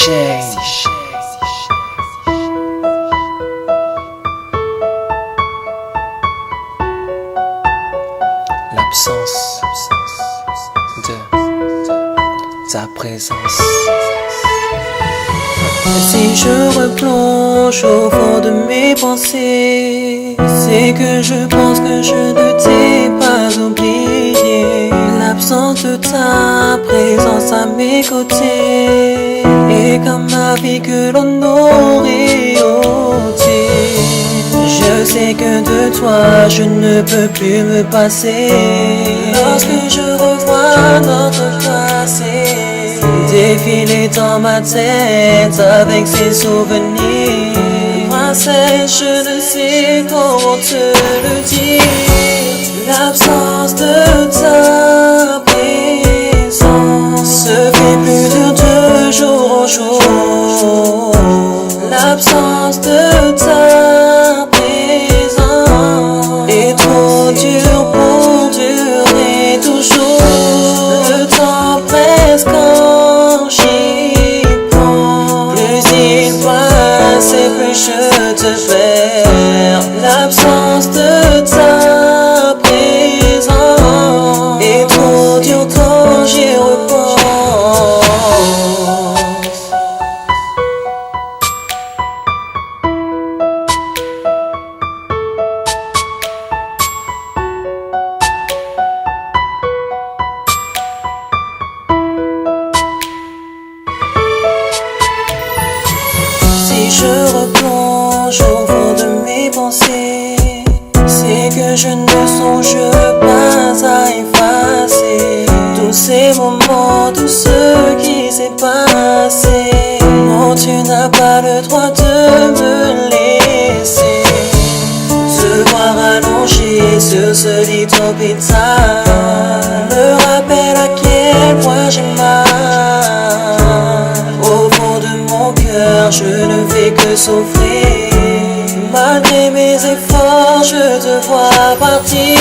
Shane. L'absence de ta présence. Si je replonge au fond de mes pensées, c'est que je pense que je ne t'ai pas oublié. L'absence de ta présence à mes côtés est comme ma vie que l'on aurait ôtée. Je sais que de toi je ne peux plus me passer. Lorsque je revois notre passé défiler dans ma tête avec ses souvenirs, princesse, je ne sais comment te le dire. L'absence de ta présence se fait plus dur de jour en jour. L'absence de ta présence est trop dure pour durer toujours. Le temps presque quand j'y pense, plus il passe et plus je te perds. L'absence de ta présence est trop dure quand j'y repense. Si je replonge au fond de mes pensées, c'est que je ne songe pas à effacer tous ces moments, tout ce qui s'est passé. Non, tu n'as pas le droit de me laisser te voir allongé sur ce lit d'hôpital me rappelle à quel point j'ai mal. Au fond de mon cœur, je ne fais que souffrir. Malgré mes efforts, je te vois partir.